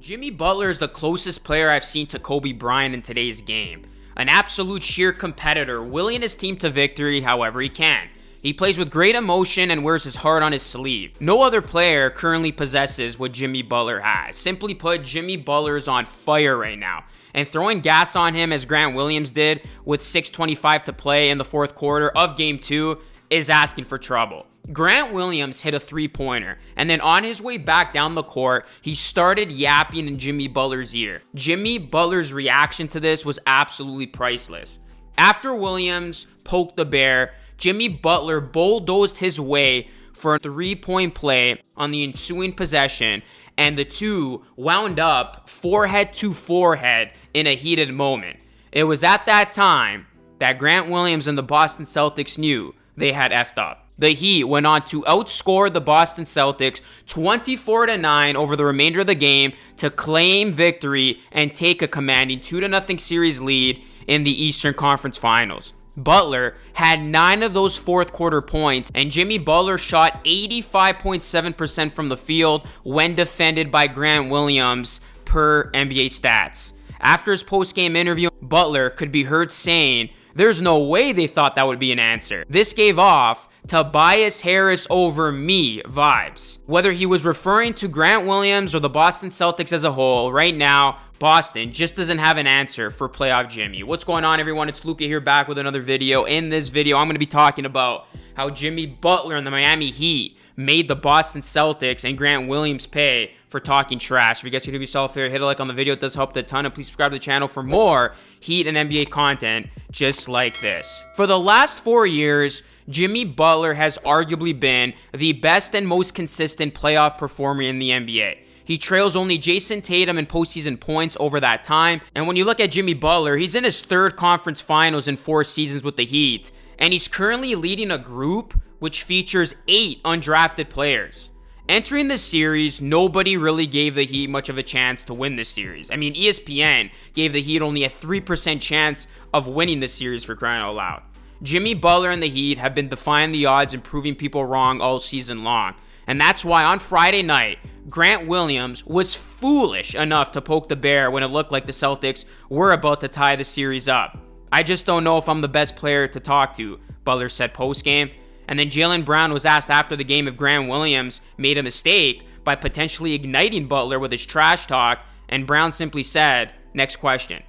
Jimmy Butler is the closest player I've seen to Kobe Bryant in today's game. An absolute sheer competitor, willing his team to victory however he can. He plays with great emotion and wears his heart on his sleeve. No other player currently possesses what Jimmy Butler has. Simply put, Jimmy Butler is on fire right now. And throwing gas on him as Grant Williams did with 6:25 to play in the fourth quarter of Game 2 is asking for trouble. Grant Williams hit a three-pointer, and then on his way back down the court, he started yapping in Jimmy Butler's ear. Jimmy Butler's reaction to this was absolutely priceless. After Williams poked the bear, Jimmy Butler bulldozed his way for a three-point play on the ensuing possession, and the two wound up forehead to forehead in a heated moment. It was at that time that Grant Williams and the Boston Celtics knew they had effed up. The Heat went on to outscore the Boston Celtics 24-9 over the remainder of the game to claim victory and take a commanding 2-0 series lead in the Eastern Conference Finals. Butler had 9 of those fourth quarter points, and Jimmy Butler shot 85.7% from the field when defended by Grant Williams per NBA stats. After his post-game interview, Butler could be heard saying, "There's no way they thought that would be an answer." This gave off Tobias Harris over me vibes. Whether he was referring to Grant Williams or the Boston Celtics as a whole, right now, Boston just doesn't have an answer for playoff Jimmy. What's going on, everyone? It's Luca here, back with another video. In this video, I'm going to be talking about how Jimmy Butler and the Miami Heat made the Boston Celtics and Grant Williams pay for talking trash. If you guys could do yourself a favor, hit a like on the video. It does help a ton. And please subscribe to the channel for more Heat and NBA content just like this. For the last 4 years, Jimmy Butler has arguably been the best and most consistent playoff performer in the NBA. He trails only Jason Tatum in postseason points over that time. And when you look at Jimmy Butler, he's in his third conference finals in 4 seasons with the Heat. And he's currently leading a group which features 8 undrafted players. Entering this series, nobody really gave the Heat much of a chance to win this series. I mean, ESPN gave the Heat only a 3% chance of winning this series, for crying out loud. Jimmy Butler and the Heat have been defying the odds and proving people wrong all season long. And that's why on Friday night, Grant Williams was foolish enough to poke the bear when it looked like the Celtics were about to tie the series up. "I just don't know if I'm the best player to talk to," Butler said post-game. And then Jaylen Brown was asked after the game if Grant Williams made a mistake by potentially igniting Butler with his trash talk, and Brown simply said, "Next question."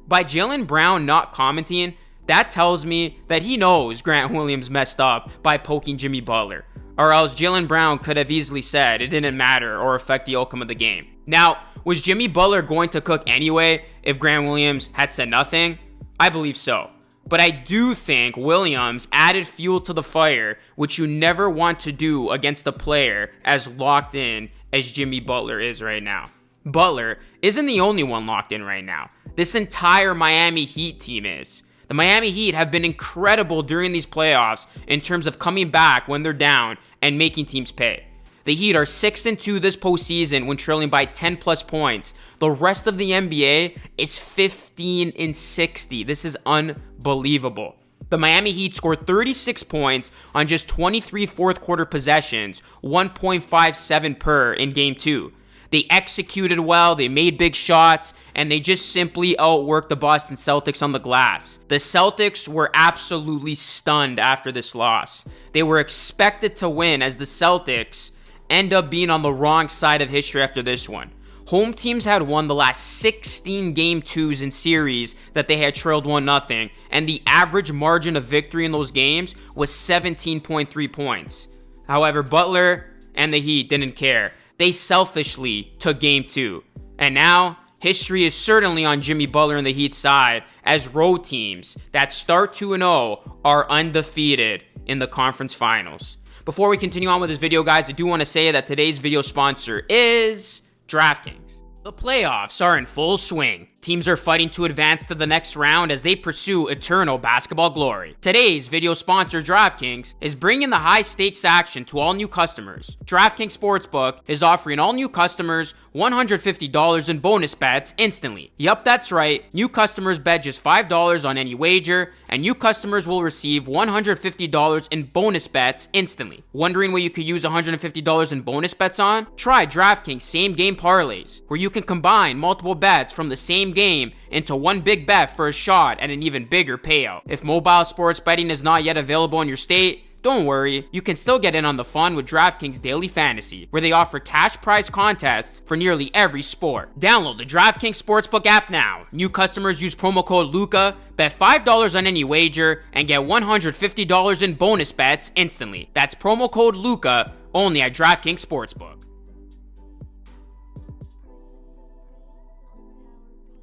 By Jaylen Brown not commenting, that tells me that he knows Grant Williams messed up by poking Jimmy Butler. Or else Jaylen Brown could have easily said it didn't matter or affect the outcome of the game. Now, was Jimmy Butler going to cook anyway if Grant Williams had said nothing? I believe so. But I do think Williams added fuel to the fire, which you never want to do against a player as locked in as Jimmy Butler is right now. Butler isn't the only one locked in right now. This entire Miami Heat team is. The Miami Heat have been incredible during these playoffs in terms of coming back when they're down and making teams pay. The Heat are 6-2 this postseason when trailing by 10 plus points. The rest of the NBA is 15-60. This is unbelievable. The Miami Heat scored 36 points on just 23 fourth quarter possessions, 1.57 per in game 2. They executed well, they made big shots, and they just simply outworked the Boston Celtics on the glass. The Celtics were absolutely stunned after this loss. They were expected to win, as the Celtics end up being on the wrong side of history after this one. Home teams had won the last 16 game 2s in series that they had trailed 1-0, and the average margin of victory in those games was 17.3 points. However, Butler and the Heat didn't care. They selfishly took game 2. And now, history is certainly on Jimmy Butler and the Heat side, as road teams that start 2-0 are undefeated in the conference finals. Before we continue on with this video, guys, I do want to say that today's video sponsor is DraftKings. The playoffs are in full swing. Teams are fighting to advance to the next round as they pursue eternal basketball glory. Today's video sponsor, DraftKings, is bringing the high-stakes action to all new customers. DraftKings Sportsbook is offering all new customers $150 in bonus bets instantly. Yup, that's right. New customers bet just $5 on any wager, and new customers will receive $150 in bonus bets instantly. Wondering what you could use $150 in bonus bets on? Try DraftKings same-game parlays, where you can combine multiple bets from the same game into one big bet for a shot at an even bigger payout. If mobile sports betting is not yet available in your state, don't worry, you can still get in on the fun with DraftKings Daily Fantasy, where they offer cash prize contests for nearly every sport. Download the DraftKings Sportsbook app now. New customers use promo code LUCA, bet $5 on any wager, and get $150 in bonus bets instantly. That's promo code LUCA, only at DraftKings Sportsbook.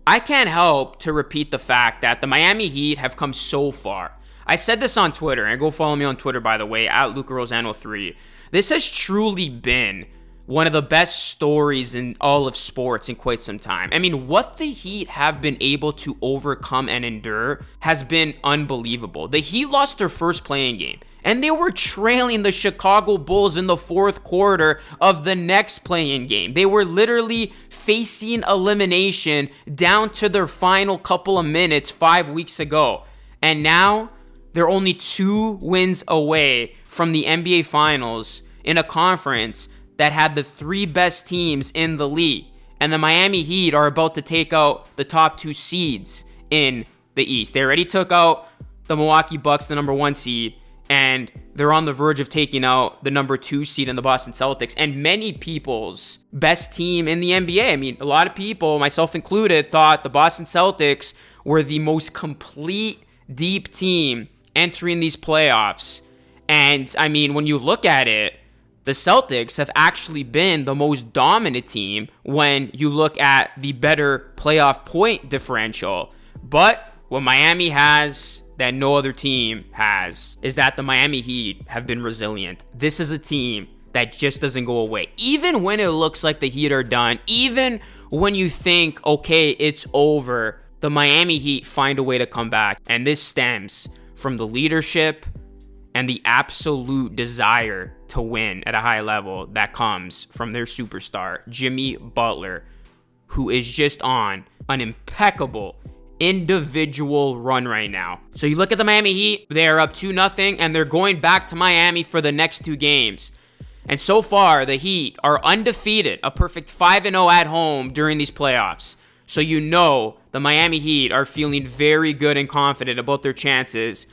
I can't help to repeat the fact that the Miami Heat have come so far. I said this on Twitter, and go follow me on Twitter, by the way, at LucaRosano3. This has truly been one of the best stories in all of sports in quite some time. I mean, what the Heat have been able to overcome and endure has been unbelievable. The Heat lost their first playing game, and they were trailing the Chicago Bulls in the fourth quarter of the next playing game. They were literally facing elimination down to their final couple of minutes 5 weeks ago. And now they're only 2 wins away from the NBA Finals in a conference that had the 3 best teams in the league. And the Miami Heat are about to take out the top 2 seeds in the East. They already took out the Milwaukee Bucks, the number 1 seed, and they're on the verge of taking out the number 2 seed in the Boston Celtics, and many people's best team in the NBA. I mean, a lot of people, myself included, thought the Boston Celtics were the most complete, deep team entering these playoffs. And I mean, when you look at it, the Celtics have actually been the most dominant team when you look at the better playoff point differential. But what Miami has that no other team has is that the Miami Heat have been resilient. This is a team that just doesn't go away. Even when it looks like the Heat are done, even when you think, okay, it's over, the Miami Heat find a way to come back. And this stems from the leadership and the absolute desire to win at a high level that comes from their superstar, Jimmy Butler, who is just on an impeccable individual run right now. So you look at the Miami Heat, they are up 2-0, and they're going back to Miami for the next 2 games. And so far, the Heat are undefeated, a perfect 5-0 at home during these playoffs. So you know the Miami Heat are feeling very good and confident about their chances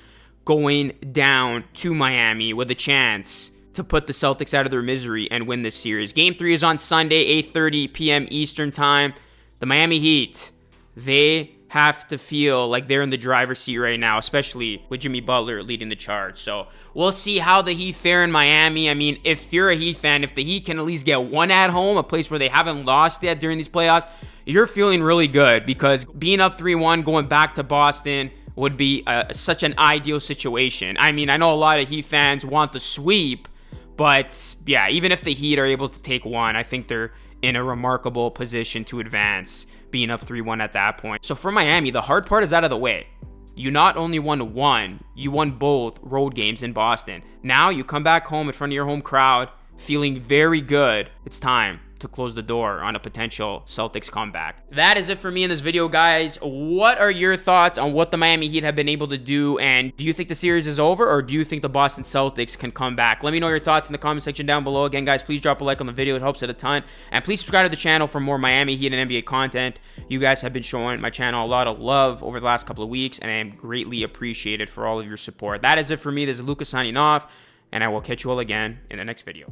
going down to Miami with a chance to put the Celtics out of their misery and win this series. Game 3 is on Sunday, 8:30 p.m. Eastern Time. The Miami Heat, they have to feel like they're in the driver's seat right now, especially with Jimmy Butler leading the charge. So we'll see how the Heat fare in Miami. I mean, if you're a Heat fan, if the Heat can at least get one at home, a place where they haven't lost yet during these playoffs, you're feeling really good, because being up 3-1, going back to Boston would be such an ideal situation. I mean, I know a lot of Heat fans want the sweep, but yeah, even if the Heat are able to take one, I think they're in a remarkable position to advance, being up 3-1 at that point. So for Miami, the hard part is out of the way. You not only won one, you won both road games in Boston. Now you come back home in front of your home crowd, feeling very good. It's time to close the door on a potential Celtics comeback. That is it for me in this video, guys. What are your thoughts on what the Miami Heat have been able to do? And do you think the series is over, or do you think the Boston Celtics can come back? Let me know your thoughts in the comment section down below. Again, guys, please drop a like on the video. It helps it a ton. And please subscribe to the channel for more Miami Heat and NBA content. You guys have been showing my channel a lot of love over the last couple of weeks, and I am greatly appreciated for all of your support. That is it for me. This is Lucas signing off, and I will catch you all again in the next video.